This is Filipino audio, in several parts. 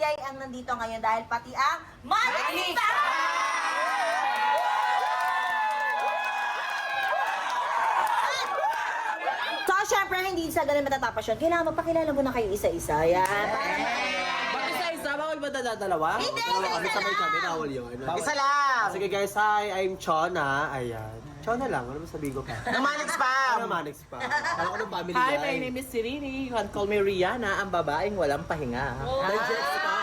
family ang nandito ngayon dahil pati ang Manix! So, syempre, hindi sa ganun matatapos yun. Kailangan magpakilala mo na kayo isa-isa. Yan. Bakit isa-isa? Bawal ba dalawa? Hindi, Dalawa kami isa sabay lang. kami. Bawal yun. Isa lang! Sige guys, hi! I'm Chona. Ayan. Chona lang. Ano ba sabihin ko pa? Ng Manix Spam! Ano Manix pa? Alam ko ng family Hi, guy. my name is Sirini. You can call me Rihanna, ang babaeng walang pahinga. May Jex pa.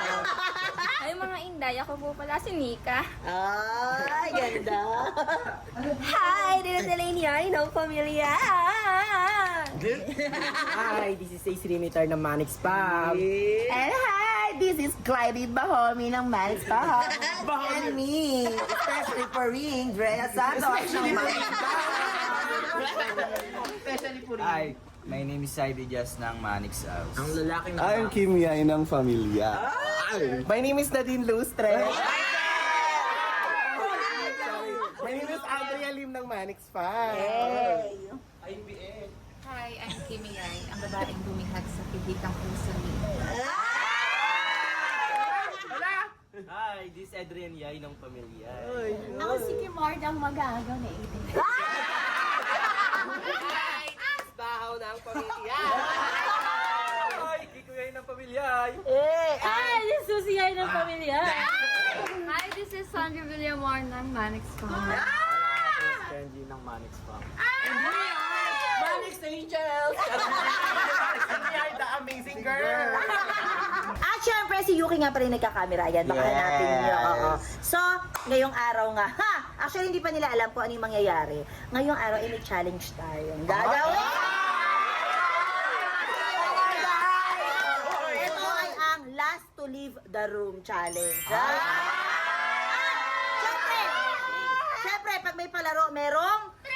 Ay, mga Inday, ako po pala si Nika. Ay, ganda. Hi, this is Elenia, ng pamilya. Hi, this is Stacey Limitar ng Manix Pam. And hi! This is Clyde Bahomi ng Manix Spam. And me, especially for Ring, Drea Santos ng Manix Hi, my name is Saidi Jazz ng Manix House. Ang lalaking I'm Kim Yai ng pamilya. My name is Nadine Lustre. My name is Andrea Lim ng Manix Pam. Hi, I'm Kimi Yai, ang babaeng bumihat sa pibitang puso ni. Hi, this is Adrian Yai ng pamilya. Ako si Kimard, ang mag-aagaw na ito. Bahaw ng pamilya. Hi, Kiko Yai ng pamilya. Hi, this is Susie Yai ng pamilya. Hi, this is Sandra Villamor ng Manix Farm. Kenji ng Manix pa. Manix Angels. We are the amazing girl. At syempre, si Yuki nga pa rin nagkakamera. Yan, baka hanapin niyo. Oo. So, ngayong araw nga, actually, hindi pa nila alam kung ano yung mangyayari. Ngayong araw, may challenge tayo. Gagawin! Ito ay ang last to leave the room challenge. Syempre, pag may palaro, merong hindi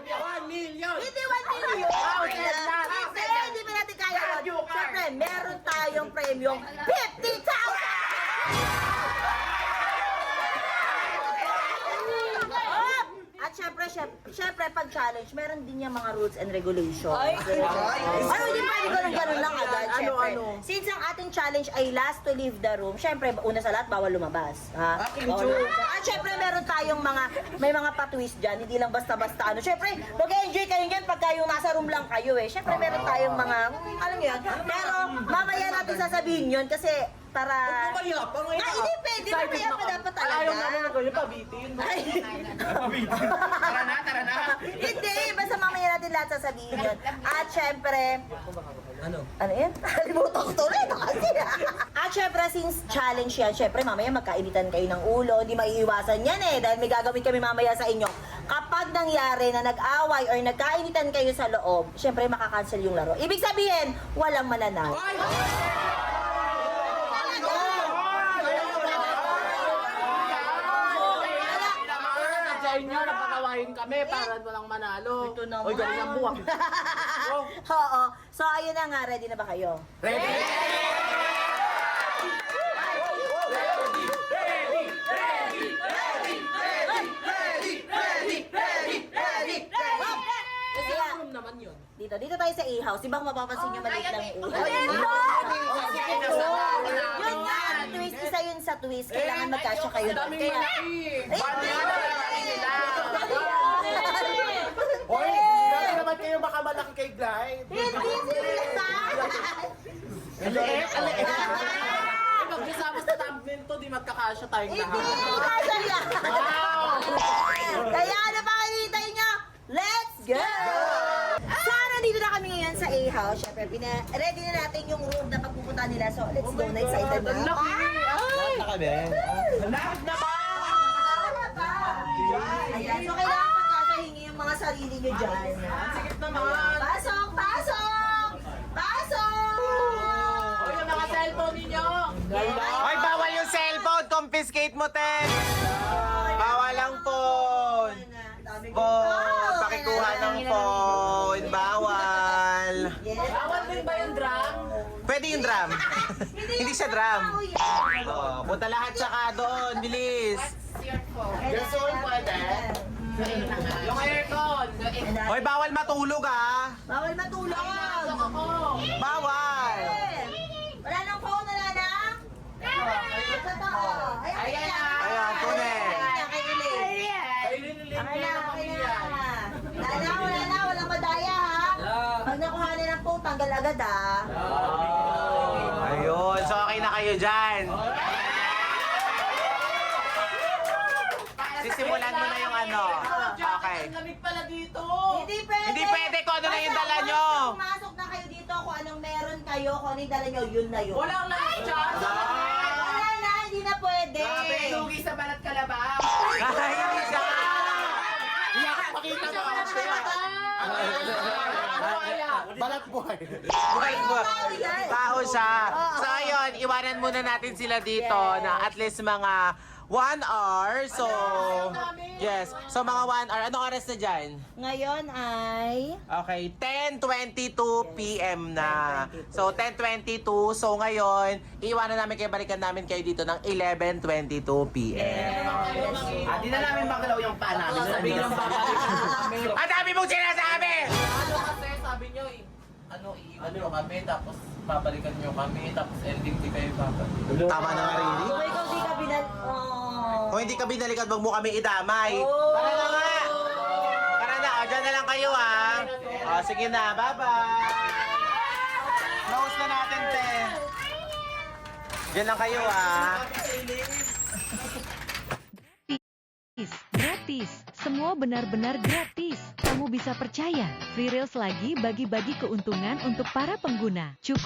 1 million. Hindi pa natin kaya yun. Siyempre, meron tayong premyong 50,000! At syempre, pag challenge, meron din yung mga rules and regulations. Hindi pwede ganun lang agad. Syempre, since ang ating challenge ay last to leave the room, syempre, una sa lahat, bawal lumabas. At syempre, meron tayong may mga pa-twist dyan, hindi lang basta-basta ano. Syempre, mag-enjoy kayo yan pagka yung nasa room lang kayo eh. Syempre, meron tayong mga, alam niyo yan. Pero, mamaya natin sasabihin yun kasi para... hindi pwede. Mamaya pa dapat talaga. Ayaw namin na kayo pabitin. Tara na! Hindi, basta mamaya natin lahat sasabihin yun. At syempre... Ano yan? Kalimutan ko tuloy na kasi. At syempre, since challenge yan, syempre mamaya magkainitan kayo ng ulo. Hindi maiiwasan yan eh. Dahil may gagawin kami mamaya sa inyo. Kapag nangyari na nag-away or nagkainitan kayo sa loob, syempre makakancel yung laro. Ibig sabihin, walang mananalo. Sa inyo, napakawain kami para walang manalo. Ito naman. Oy, galing ang buwak. Oo. So, ayun na nga. Ready na ba kayo? Kasi ang room naman yun. Dito tayo sa A-house. Di ba kung mapapansin nyo maliit lang yung A-house? Yun nga, twist. Isa yun sa twist. Kailangan magkasya kayo doon. Daming malaki. Hoy! Dami naman kayo baka malaki kay Glide. Hindi sila! Pag kasama sa thumbnail to, di magkakasya tayong Hindi lahat. kasya yan! Kaya ano pa kinitay nyo? Let's go! So, nandito na kami ngayon sa A-house. Siyempre, ready na natin yung room na pagpupunta nila. So, let's go na. Excited na. Lahat na kami. Lahat na ba? Ayan, so kailangan pagkakahingi yung mga sarili nyo dyan. Sikip naman. Pasok! Pasok! Pasok! O yung mga cellphone ninyo. Hoy, bawal yung cellphone! Confiscate mo, Ten! Bawal ang phone! Phone! Pakikuha ng phone! Bawal! Bawal din ba yung drum? Pwede yung drum. Hindi siya drum. Punta lahat saka doon. Bilis. Your phone. Your phone pwede. Yung aircon. Hoy, bawal matulog ah! Bawal matulog! Bawal! Wala nang phone, wala na? Sa tao. Ayan na. Ayan, kunin. Kay Elaine. Okay na, okay na. Wala na, walang madaya ha. Pag nakuha na ng phone, tanggal agad ha. Ayun, so okay na kayo dyan. Sisimulan mo na yung ano. Okay. Ang lamig pala dito. Hindi pwede. Hindi pwede kung ano na yung dala nyo. Basta pumasok na kayo dito, kung anong meron kayo, kung ano yung dala nyo, yun na yun. Walang lamig dyan. Wala na, hindi na pwede. Lugi sa balat kalabaw. Ay, hindi siya. Pakita mo. Ano kaya? Balat buhay. Tao siya. So ayun, iwanan muna natin sila dito na at least mga 1 hour. So, yes. So mga 1 hour. Anong oras na dyan? Ngayon ay... Okay, 10:22 p.m. na. So, 10:22. So, ngayon, iwanan namin kayo, balikan namin kayo dito ng 11:22 p.m. Di na namin makalaw yung paa namin. Sabi ng babalik. Ang dami mong sinasabi! Ano kasi sabi nyo, iiwan nyo kami, tapos babalikan nyo kami, tapos ending di kayo babalik. Tama na nga rin. Kung ikaw di ka binal... Oh. Kung hindi ka binalikan, wag mo kami idamay. Oh. Tara na nga! Tara na, o, dyan na lang kayo ah. O, sige na, bye-bye! Close na natin, te. Dyan lang kayo ah. Gratis. Semua benar-benar gratis. Kamu bisa percaya. Free Reels lagi bagi-bagi keuntungan untuk para pengguna. Cukup.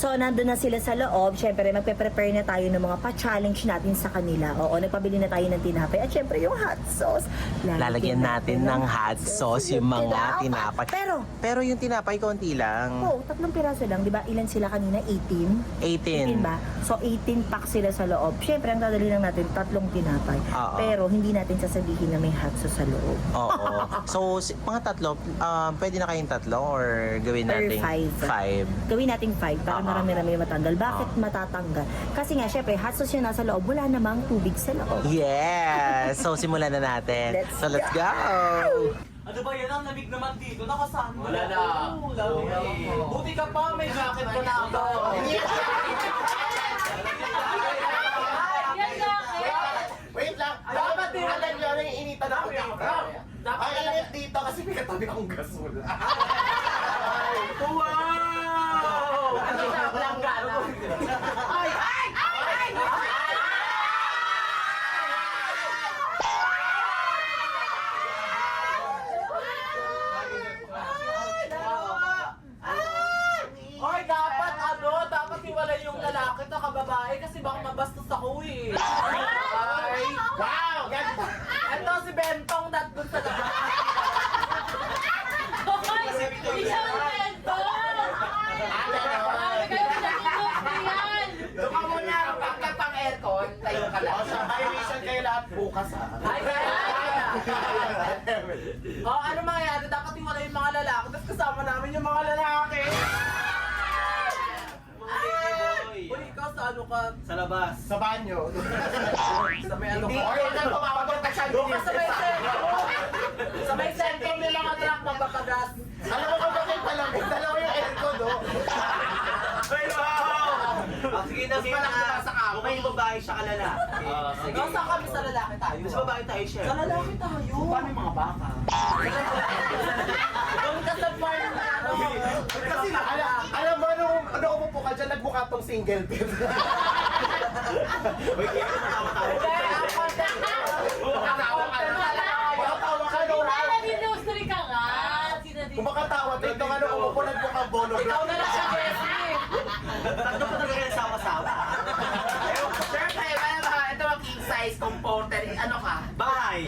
So, nandun na sila sa loob. Siyempre, magpe-prepare na tayo ng mga pa-challenge natin sa kanila. Oo, nagpabili na tayo ng tinapay. At siyempre, yung hot sauce. Lalagyan natin ng hot sauce yung mga tinapay. Pero yung tinapay, konti lang. Oo, 3 piraso lang. Di ba? Ilan sila kanina? 18? 18 18. ba? So, 18 pack sila sa loob. Siyempre, ang dadali lang natin, 3 tinapay. Oo. Pero, hindi natin sasabihin na may hot sauce sa loob. Oo. So, mga tatlo, pwede na kayong tatlo or gawin Or natin 5. Gawin natin 5 para marami-rami matanggal. Bakit matatanggal? Kasi nga, syempre, hot sauce yung nasa loob, wala namang tubig sa loob. Yes! So, simulan na natin. Let's go! Ano ba yan? Ang lamig naman dito. Nakasama. Wala na. Buti ka pa, may jacket ko na ako. Wait lang. Dapat din alam nyo na yung initan ako dito. Dapat Ang init dito kasi may katabi akong gasol. Wow! Ano siya? Walang gana. Ay! Ay! Ay! Ay, dapat iwalay yung lalaki na kababae kasi baka mabastos ako eh. Ay! Wow! Ganda! Ito si Bentong dat dun sa labas. Doon ka muna, pagkat pang aircon, tayo ka lang. Violation kayo lahat bukas ha. Ay, kaya! Oh, ano mangyayari? Dapat iwalay yung mga lalaki, tapos kasama namin yung mga lalaki. Uy, ikaw sa ano ka? Sa labas. Sa banyo. Sa may ano Hindi, ka? or yan ang pumapagod ka siya. Doon ka sa may sentro! Sa may sentro nila mga truck magpapagas. Alam mo kung bakit malamig? Dalawa yung aircon, no? Ay, wow! Sige na, sige na. Kung may babae siya ka lalaki. Ikaw saan kami sa lalaki tayo? Sa babae tayo, chef. Sa lalaki tayo. Paano yung mga baka? Doon ka sa farm na ano. Kasi alam mo, ano umupo ka dyan, nagmukha tong single bed. Uy, kaya ka natawa-tawa. Hindi, ang content na. Kumatawa ka na. Kumatawa ka na. Nag-industry ka nga. Kumatawa ka. Ito nga nung umupo, nagmukha bono. Ikaw na lang siya, Jessie. Tatlo pa talaga yung sama-sama. Siyempre, ito ang king size comforter. Ano ka? Bahay!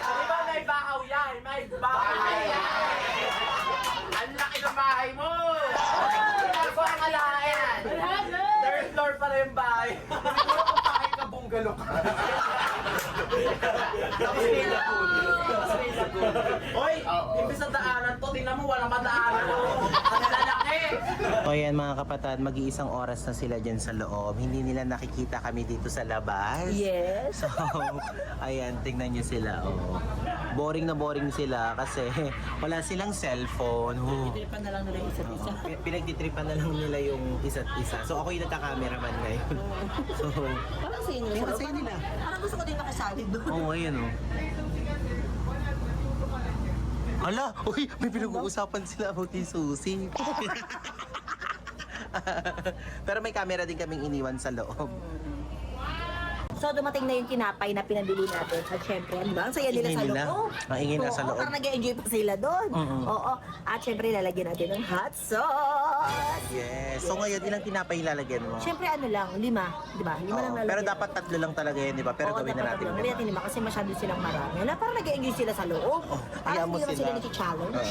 Di ba may bahaw yan? May bahaw yan. Ang laki ng bahay mo! Ano ba ang alain? Third floor pa rin yung bahay. Bahay ka, bungalow ka. Tapos may lagun. Hoy, imbis na daanan to, tingnan mo, walang madaanan. Ang lalaki. O yan mga kapatid, mag-iisang oras na sila dyan sa loob. Hindi nila nakikita kami dito sa labas. Yes. So, ayan, tingnan nyo sila. Oh. Boring na boring sila kasi wala silang cellphone. Oh. Tripan na lang nila yung isa't isa. Pinagtitripan na lang nila yung isa't isa. So ako yung nagka-cameraman ngayon. So, Parang sino nila? Parang sino nila? Parang gusto ko din makasali doon. oo, ayun oh. Ala, uy, may pinag-uusapan sila about yung susi. Pero may camera din kaming iniwan sa loob. So dumating na yung tinapay na pinabili natin. At syempre, di ba? Ang saya nila Ingay sa nila. loob. Ang ingay na sa Oo, loob. parang nag-enjoy pa sila doon. Oo. At syempre, lalagyan natin ng hot sauce. Yes. So ngayon, ilang tinapay ilalagyan mo? Syempre, ano lang, 5. Di ba? 5 lang Oo, lalagyan. pero dapat 3 lang talaga yun, di ba? Pero Oo, gawin na dapat natin. tatlo. Gawin natin 5 kasi masyado silang marami. Na parang nag-enjoy sila sa loob. hayaan Parang mo hindi naman sila. sila nag-challenge.